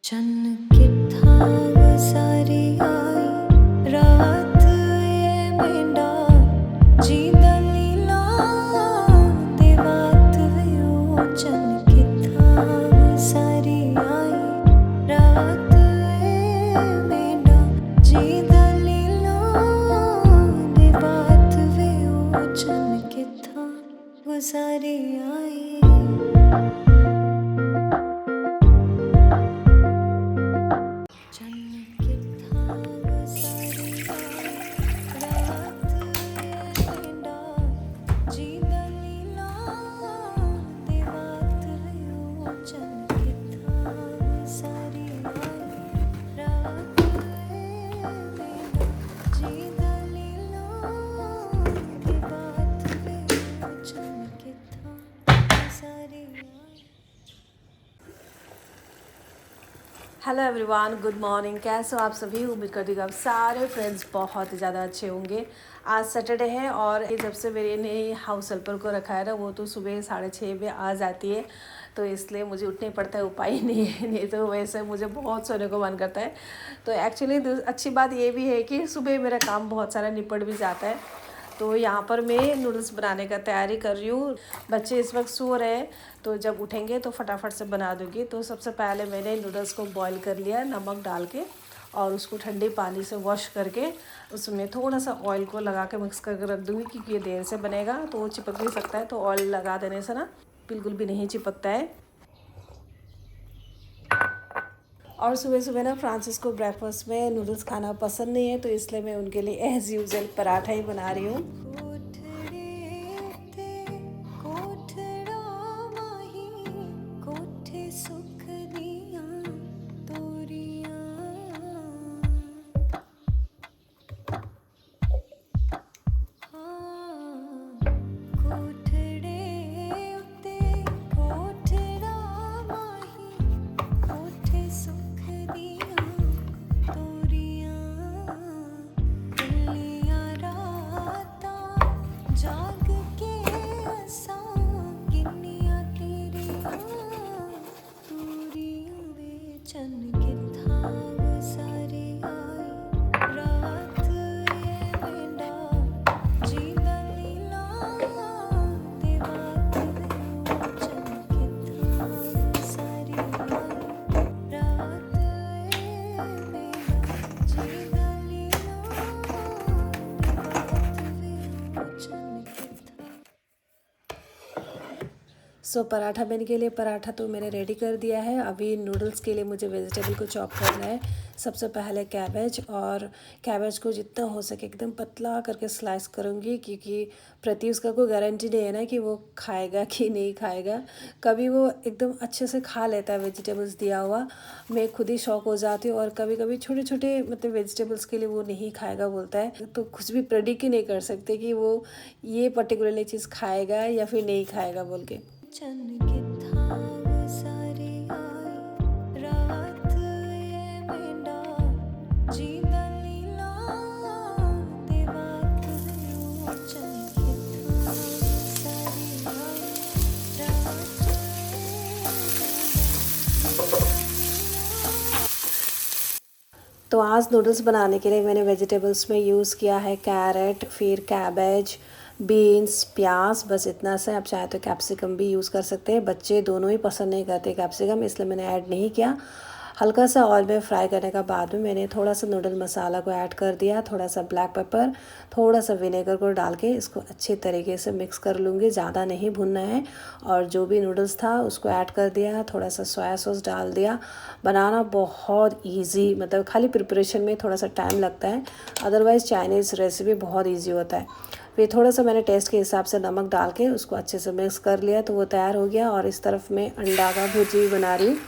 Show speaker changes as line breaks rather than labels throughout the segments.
चन्न किथा सारी आई रात ये मेंढा जींदा लीला देवात वियो चन्न किथा सारी आई रात ये मेंढा जींदा लीला देवात वियो चन्न किथा सारी आई
हेलो एवरीवन, गुड मॉर्निंग। कैसे हो आप सभी? उम्मीद करती हूँ आप सारे फ्रेंड्स बहुत ज़्यादा अच्छे होंगे। आज सैटरडे है और जब से मेरे ने हाउस हेल्पर को रखा है ना, वो तो सुबह 6:30 बजे आ जाती है, तो इसलिए मुझे उठने पड़ता है, उपाय नहीं है। नहीं तो वैसे मुझे बहुत सोने को मन करता है। तो एक्चुअली अच्छी बात ये भी है कि सुबह मेरा काम बहुत सारा निपट भी जाता है। तो यहाँ पर मैं नूडल्स बनाने का तैयारी कर रही हूँ। बच्चे इस वक्त सो रहे हैं, तो जब उठेंगे तो फटाफट से बना दूँगी। तो सबसे पहले मैंने नूडल्स को बॉईल कर लिया नमक डाल के, और उसको ठंडे पानी से वॉश करके उसमें थोड़ा सा ऑयल को लगा के मिक्स करके रख दूँगी, क्योंकि ये देर से बनेगा तो वो चिपक भी सकता है। तो ऑयल लगा देने से ना बिल्कुल भी नहीं चिपकता है। और सुबह सुबह ना फ्रांसिस को ब्रेकफास्ट में नूडल्स खाना पसंद नहीं है, तो इसलिए मैं उनके लिए एज़ यूजुअल पराठा ही बना रही हूँ। सो पराठा बनने के लिए पराठा तो मैंने रेडी कर दिया है। अभी नूडल्स के लिए मुझे वेजिटेबल को चॉप करना है। सबसे पहले कैबेज, और कैबेज को जितना हो सके एकदम पतला करके स्लाइस करूँगी, क्योंकि प्रत्युष का कोई गारंटी नहीं है ना कि वो खाएगा कि नहीं खाएगा। कभी वो एकदम अच्छे से खा लेता है वेजिटेबल्स दिया हुआ, मैं खुद ही शौक हो जाती हूँ। और कभी कभी छोटे छोटे मतलब वेजिटेबल्स के लिए वो नहीं खाएगा बोलता है, तो कुछ भी प्रेडिक्ट ही नहीं कर सकते कि वो ये पर्टिकुलरली चीज़ खाएगा या फिर नहीं खाएगा बोल के।
चन्न किथा सारी आई रात ये मेंढा जींदा लीला देवात वियो चन्न किथा सारी आई रात
तो आज नूडल्स बनाने के लिए मैंने वेजिटेबल्स में यूज़ किया है कैरेट, फिर कैबेज, बीन्स, प्याज, बस इतना से। आप चाहे तो कैप्सिकम भी यूज़ कर सकते हैं। बच्चे दोनों ही पसंद नहीं करते कैप्सिकम, इसलिए मैंने ऐड नहीं किया। हल्का सा ऑयल में फ्राई करने का बाद में मैंने थोड़ा सा नूडल मसाला को ऐड कर दिया, थोड़ा सा ब्लैक पेपर, थोड़ा सा विनेगर को डाल के इसको अच्छे तरीके से मिक्स कर लूँगी। ज़्यादा नहीं भुनना है। और जो भी नूडल्स था उसको ऐड कर दिया, थोड़ा सा सोया सॉस डाल दिया। बनाना बहुत ईजी, मतलब खाली प्रिपरेशन में थोड़ा सा टाइम लगता है, अदरवाइज़ चाइनीज़ रेसिपी बहुत ईजी होता है। फिर थोड़ा सा मैंने टेस्ट के हिसाब से नमक डाल के उसको अच्छे से मिक्स कर लिया, तो वो तैयार हो गया। और इस तरफ मैं अंडा का भुर्जी बना रही हूँ।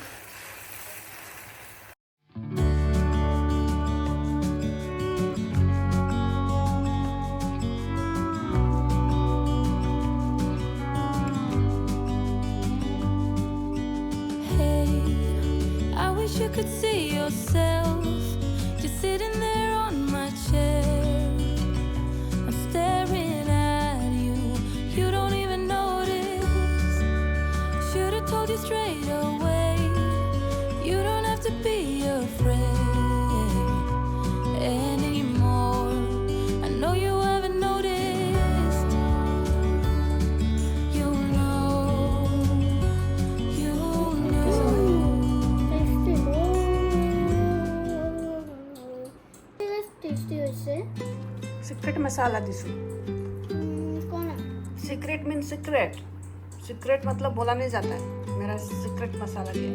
You could see yourself just sitting there on my chair. I'm staring at you. You don't even notice. Should've told you straight away. You don't have to be afraid anymore. I know you haven't noticed. You know.
Secret masala दिसू. Secret mean secret. Secret मतलब बोला नहीं जाता है. मेरा secret मसाला क्या है?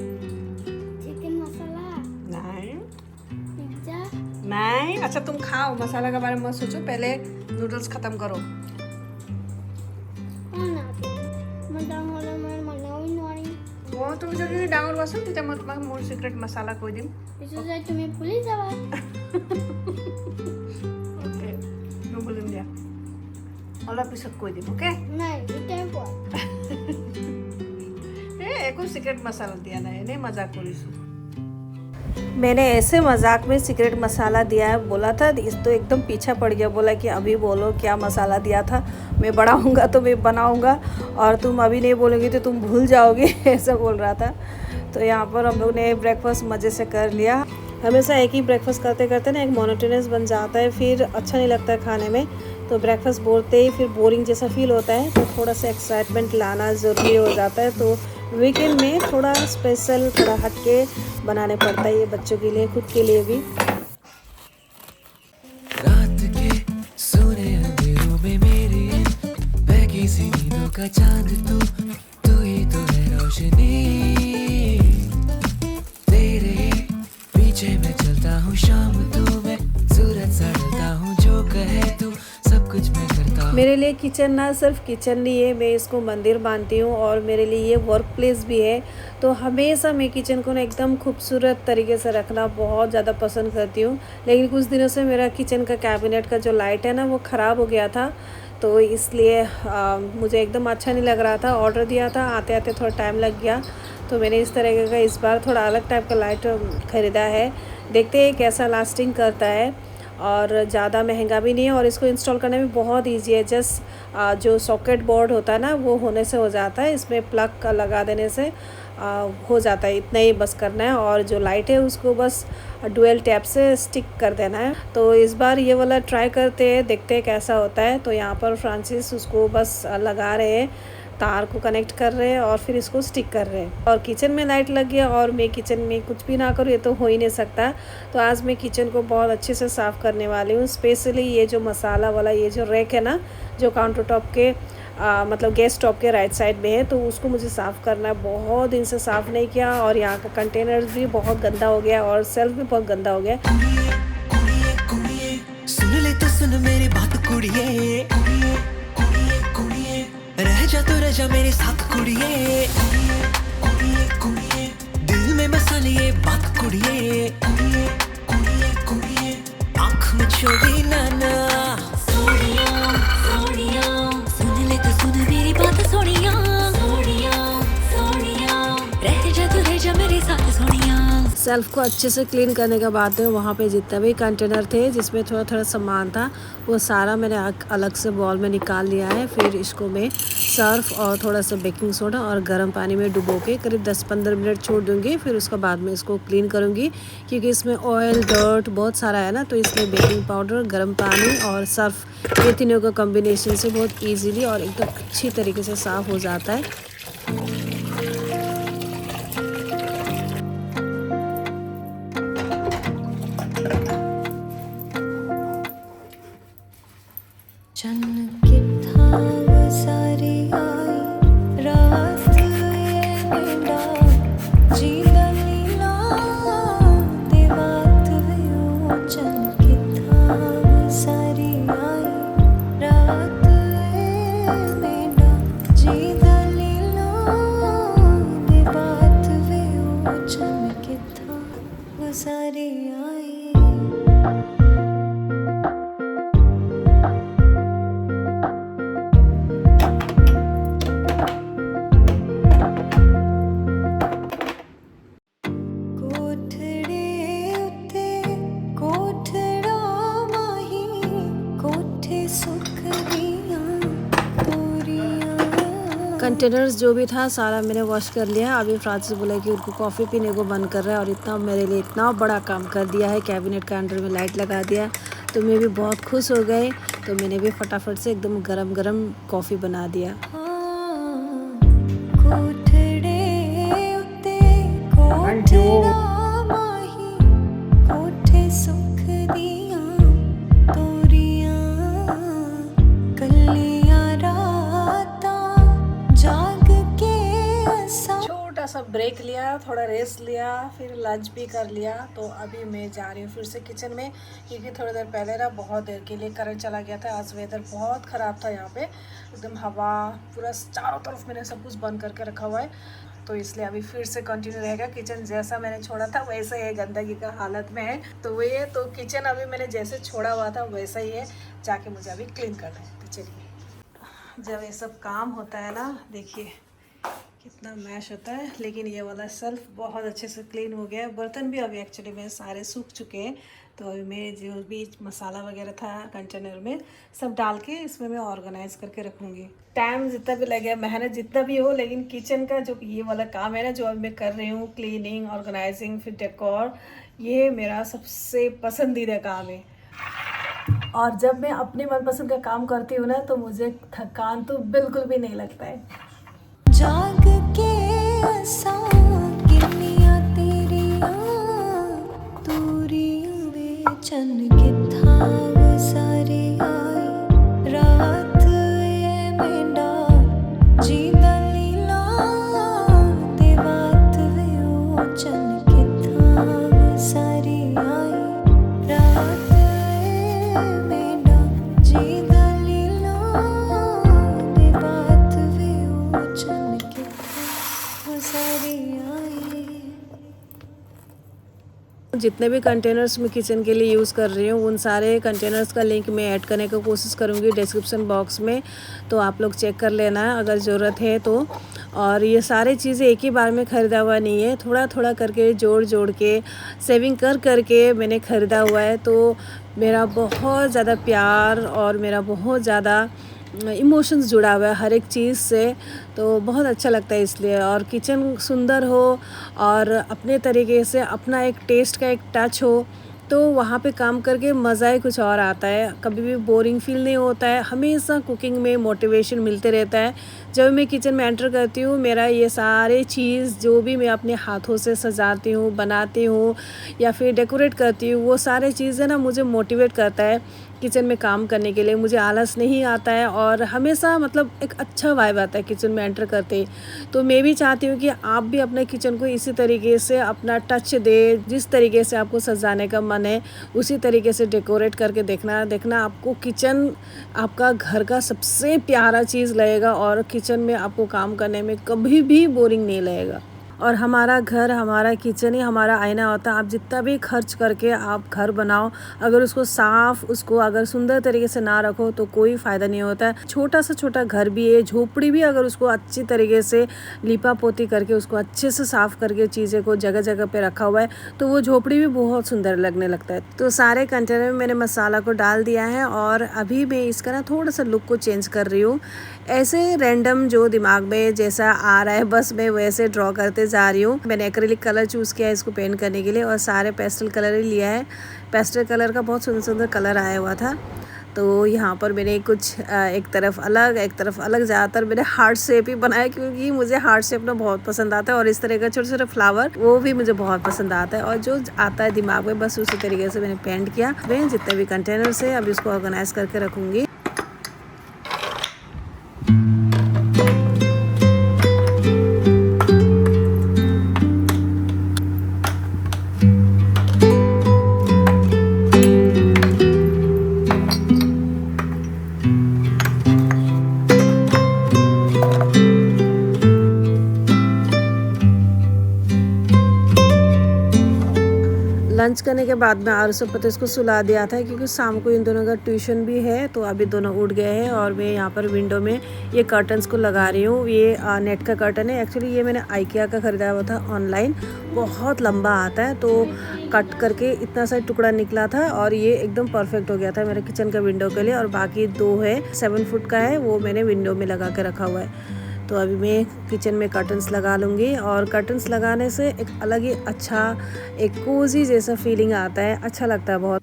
Chicken मसाला
नहीं
पिज्जा.
नहीं. अच्छा तुम खाओ, मसाला के बारे में मत सोचो, पहले नूडल्स खत्म करो. हो तुमच्याकडे डांगर बसून त्याच्यामध्ये मग मूळ सिक्रेट मसाला कोई दिन.
तुम्ही पोलीस जावा.
ओके मी बोलून द्या मला पिसत कोई दिन. ओके
नाही
एको सीक्रेट मसाला दिया ना, नहीं मजाक करीसु.
मैंने ऐसे मजाक में सीक्रेट मसाला दिया है बोला था, इस तो एकदम पीछा पड़ गया. बोला कि अभी बोलो क्या मसाला दिया था, मैं बड़ा होऊंगा तो मैं बनाऊंगा और तुम अभी नहीं बोलोगी तो तुम भूल जाओगे. ऐसा बोल रहा था. तो यहाँ पर हम लोग ने ब्रेकफास्ट मज़े से कर लिया. हमेशा एक ही ब्रेकफास्ट करते करते ना एक मोनोटोनस बन जाता है, फिर अच्छा नहीं लगता है खाने में. तो ब्रेकफास्ट बोलते ही फिर बोरिंग जैसा फील होता है, तो थोड़ा सा एक्साइटमेंट लाना ज़रूरी हो जाता है. तो वीकेंड में थोड़ा स्पेशल, थोड़ा हटके बनाने पड़ता है ये बच्चों के लिए, खुद के लिए भी.
रात के सोने अंधेरों में मेरी बहकी सी नींदों का चांद तू ही तो है रोशनी. तेरे पीछे मैं चलता हूँ शाम तू, मैं सूरज सा ढलता हूँ जो कहे तू, सब कुछ मैं करता हूँ.
मेरे लिए किचन ना सिर्फ किचन नहीं है, मैं इसको मंदिर मानती हूँ और मेरे लिए ये वर्क प्लेस भी है. तो हमेशा मैं किचन को ना एकदम खूबसूरत तरीके से रखना बहुत ज़्यादा पसंद करती हूँ. लेकिन कुछ दिनों से मेरा किचन का कैबिनेट का जो लाइट है ना वो ख़राब हो गया था, तो इसलिए मुझे एकदम अच्छा नहीं लग रहा था. ऑर्डर दिया था, आते आते थोड़ा टाइम लग गया, तो मैंने इस तरह का इस बार थोड़ा अलग टाइप का लाइट ख़रीदा है. देखते हैं कैसा लास्टिंग करता है और ज़्यादा महंगा भी नहीं है और इसको इंस्टॉल करने में बहुत इजी है. जस्ट जो सॉकेट बोर्ड होता है ना वो होने से हो जाता है, इसमें प्लग लगा देने से हो जाता है. इतना ही बस करना है और जो लाइट है उसको बस डुअल टैप से स्टिक कर देना है. तो इस बार ये वाला ट्राई करते हैं, देखते हैं कैसा होता है. तो यहाँ पर फ्रांसिस उसको बस लगा रहे हैं, तार को कनेक्ट कर रहे हैं और फिर इसको स्टिक कर रहे हैं. और किचन में लाइट लग गया और मैं किचन में कुछ भी ना करूँ ये तो हो ही नहीं सकता. तो आज मैं किचन को बहुत अच्छे से साफ़ करने वाली हूँ. स्पेशली ये जो मसाला वाला ये जो रैक है ना, जो काउंटर टॉप के मतलब गैस टॉप के राइट साइड में है, तो उसको मुझे साफ़ करना है. बहुत दिन से साफ़ नहीं किया और यहाँ का कंटेनर भी बहुत गंदा हो गया और सेल्फ भी बहुत गंदा हो गया.
सुन ले तो सुन मेरी बात कुड़िए, रह जा तो रह जा मेरे साथ कुड़िए. दिल में बसा लिए बात कुड़िए, आँख में छोड़ी नाना.
सुन ले तो सुन मेरी बात सोनिया. रह जा तू रह जा मेरे साथ सोनिया.
सेल्फ को अच्छे से क्लीन करने के बाद में वहाँ पे जितना भी कंटेनर थे जिसमें थोड़ा थोड़ा सामान था वो सारा मैंने अलग से बॉल में निकाल लिया है. फिर इसको मैं सर्फ और थोड़ा सा बेकिंग सोडा और गर्म पानी में डुबो के करीब 10-15 मिनट छोड़ दूँगी. फिर उसके बाद में इसको क्लीन करूँगी क्योंकि इसमें ऑयल डर्ट बहुत सारा है ना, तो इसलिए बेकिंग पाउडर, गर्म पानी और सर्फ ये तीनों का कॉम्बिनेशन से बहुत ईजीली और एकदम अच्छी तरीके से साफ़ हो जाता है.
कंटेनर्स जो भी था सारा मैंने वॉश कर लिया। अभी फ्रांसिस बोला कि उनको कॉफ़ी पीने को मन कर रहा है और इतना मेरे लिए इतना बड़ा काम कर दिया है, कैबिनेट के अंदर में लाइट लगा दिया। तो मैं भी बहुत खुश हो गए, तो मैंने भी फटाफट से एकदम गरम गरम कॉफ़ी बना दिया। सब ब्रेक लिया, थोड़ा रेस्ट लिया, फिर लंच भी कर लिया। तो अभी मैं जा रही हूँ फिर से किचन में, क्योंकि थोड़ी देर पहले ना बहुत देर के लिए करंट चला गया था। आज वेदर बहुत ख़राब था, यहाँ पे एकदम हवा पूरा चारों तरफ मैंने सब कुछ बंद करके रखा हुआ है। तो इसलिए अभी फिर से कंटिन्यू रहेगा। किचन जैसा मैंने छोड़ा था वैसा ही गंदगी का हालत में है। तो वही तो किचन अभी मैंने जैसे छोड़ा हुआ था वैसा ही है, जाके मुझे अभी क्लीन करना है। तो चलिए, जब ये सब काम होता है ना, देखिए कितना मैश होता है। लेकिन ये वाला शेल्फ बहुत अच्छे से क्लीन हो गया है। बर्तन भी अभी एक्चुअली में सारे सूख चुके हैं। तो अभी मैं जो भी मसाला वगैरह था कंटेनर में सब डाल के इसमें मैं ऑर्गेनाइज करके रखूँगी। टाइम जितना भी लगे, मेहनत जितना भी हो, लेकिन किचन का जो ये वाला काम है ना, जो अभी मैं कर रही हूँ, क्लीनिंग, ऑर्गेनाइजिंग, फिर डेकोर, ये मेरा सबसे पसंदीदा काम है। और जब मैं अपने मनपसंद का काम करती हूँ ना, तो मुझे थकान तो बिल्कुल भी नहीं लगता है।
जाग के गिनिया तेरिया तूरी बेचन किथा सारी आई रात ये मेंढा जी दलीला ते बात वे चन किथा सारी आई रात ये मेंढा जी दलीला ते बात वे चन
जितने भी कंटेनर्स मैं किचन के लिए यूज़ कर रही हूँ, उन सारे कंटेनर्स का लिंक मैं ऐड करने की कोशिश करूँगी डिस्क्रिप्शन बॉक्स में। तो आप लोग चेक कर लेना अगर ज़रूरत है तो। और ये सारी चीज़ें एक ही बार में ख़रीदा हुआ नहीं है, थोड़ा थोड़ा करके जोड़ के सेविंग करके मैंने ख़रीदा हुआ है। तो मेरा बहुत ज़्यादा प्यार और मेरा बहुत ज़्यादा इमोशंस जुड़ा हुआ है हर एक चीज़ से। तो बहुत अच्छा लगता है इसलिए। और किचन सुंदर हो और अपने तरीके से अपना एक टेस्ट का एक टच हो, तो वहाँ पे काम करके मज़ा ही कुछ और आता है। कभी भी बोरिंग फील नहीं होता है, हमेशा कुकिंग में मोटिवेशन मिलते रहता है। जब मैं किचन में एंटर करती हूँ, मेरा ये सारे चीज़ जो भी मैं अपने हाथों से सजाती हूँ, बनाती हूँ या फिर डेकोरेट करती हूँ, वो सारे चीज़ें ना मुझे मोटिवेट करता है किचन में काम करने के लिए। मुझे आलस नहीं आता है और हमेशा मतलब एक अच्छा वाइब आता है किचन में एंटर करते ही। तो मैं भी चाहती हूँ कि आप भी अपने किचन को इसी तरीके से अपना टच दे, जिस तरीके से आपको सजाने का मन है उसी तरीके से डेकोरेट करके देखना आपको किचन आपका घर का सबसे प्यारा चीज़ लगेगा और किचन में आपको काम करने में कभी भी बोरिंग नहीं लगेगा। और हमारा घर, हमारा किचन ही हमारा आईना होता है। आप जितना भी खर्च करके आप घर बनाओ, अगर उसको साफ़, उसको अगर सुंदर तरीके से ना रखो तो कोई फ़ायदा नहीं होता है। छोटा सा छोटा घर भी है, झोपड़ी भी, अगर उसको अच्छी तरीके से लिपा पोती करके उसको अच्छे से साफ़ करके चीज़ें को जगह जगह पे रखा हुआ है तो वो झोपड़ी भी बहुत सुंदर लगने लगता है। तो सारे कंटेनर में मैंने मसाला को डाल दिया है और अभी मैं इसका ना थोड़ा सा लुक को चेंज कर रही हूँ। ऐसे रैंडम जो दिमाग में जैसा आ रहा है बस मैं वैसे ड्रॉ करते जा रही हूँ। मैंने एक्रिलिक कलर चूज़ किया है इसको पेंट करने के लिए और सारे पेस्टल कलर ही लिया है। पेस्टल कलर का बहुत सुंदर सुंदर कलर आया हुआ था। तो यहाँ पर मैंने कुछ एक तरफ अलग ज़्यादातर मैंने हार्ट शेप ही बनाया, क्योंकि मुझे हार्ट शेप ना बहुत पसंद आता है और इस तरह का छोटे छोटे फ्लावर वो भी मुझे बहुत पसंद आता है। और जो आता है दिमाग में बस उसी तरीके से मैंने पेंट किया। मैं जितने भी कंटेनर्स है अभी इसको ऑर्गेनाइज करके रखूँगी। लंच करने के बाद में आरुष और पतेश को सुला दिया था, क्योंकि शाम को इन दोनों का ट्यूशन भी है। तो अभी दोनों उठ गए हैं और मैं यहाँ पर विंडो में ये कर्टन्स को लगा रही हूँ। ये नेट का कर्टन है। एक्चुअली ये मैंने आइकिया का ख़रीदा हुआ था ऑनलाइन, बहुत लंबा आता है तो कट करके इतना सा टुकड़ा निकला था और ये एकदम परफेक्ट हो गया था मेरे किचन का विंडो के लिए। और बाकी 2 है 7 फुट का है, वो मैंने विंडो में लगा के रखा हुआ है।
तो अभी मैं किचन में कर्टन्स लगा लूँगी, और कर्टन्स लगाने से एक अलग ही अच्छा, एक कोजी जैसा फीलिंग आता है, अच्छा लगता है बहुत।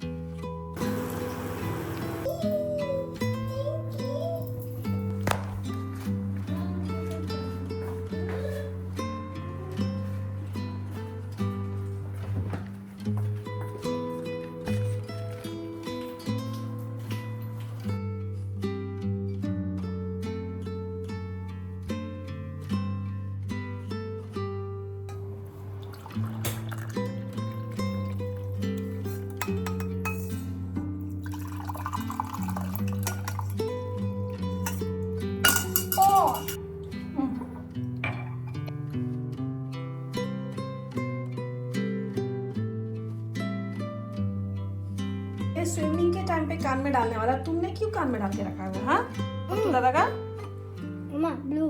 ये स्विमिंग के टाइम पे कान में डालने वाला तुमने क्यों कान में डाल के रखा है? हाँ, तो दादा का
मम्मा ब्लू।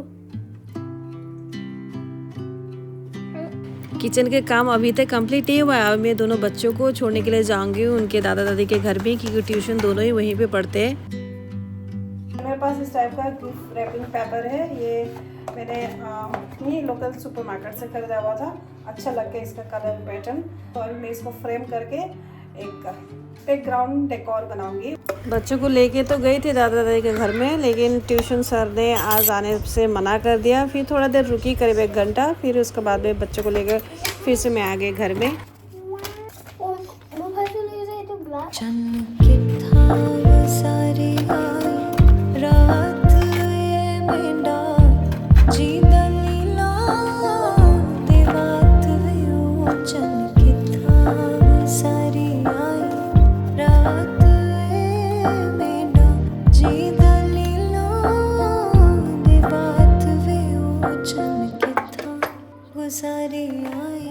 किचन के काम अभी तक कंप्लीट नहीं हुआ है। अब मैं दोनों बच्चों को छोड़ने के लिए जाऊंगी उनके दादा दादी के घर में, क्योंकि ट्यूशन दोनों ही वहीं पे पढ़ते हैं।
मेरे पास इस टाइप का गिफ्ट रैपिंग पेपर है। ये मैंने ये लोकल सुपरमार्केट से खरीदा हुआ था। अच्छा लग गया इसका कलर पैटर्न। तो अभी मैं इसको फ्रेम करके एक बैकग्राउंड डेकोर बनाऊंगी।
बच्चों को लेके तो गई थी दादा दादी के घर में, लेकिन ट्यूशन सर ने आज आने से मना कर दिया। फिर थोड़ा देर रुकी, करीब 1 घंटा, फिर उसके बाद में बच्चों को लेकर फिर से मैं आ गई घर में।
सारी रात ये मेंढा जी दलीला ते बात वो चन किथा सारी आई रात ये मेंढा जी दलीला ते बात वो चन किथा वो सारी आई।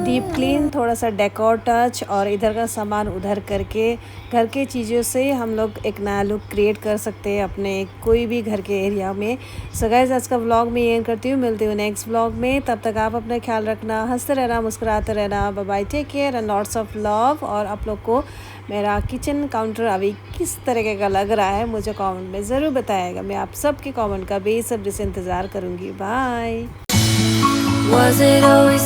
डीप क्लीन, थोड़ा सा डेकोर टच और इधर का सामान उधर करके घर के चीज़ों से हम लोग एक नया लुक क्रिएट कर सकते हैं अपने कोई भी घर के एरिया में। सो गाइस, आज का व्लॉग मैं एंड करती हूँ। मिलती हूँ नेक्स्ट व्लॉग में। तब तक आप अपना ख्याल रखना, हंसते रहना, मुस्कुराते रहना। Bye bye, take care and lots of love. और आप लोग को मेरा किचन काउंटर अभी किस तरीके का लग रहा है मुझे कमेंट में ज़रूर बताएगा। मैं आप सबके कमेंट का बेसब्री से इंतज़ार करूँगी। बाय।
Was it always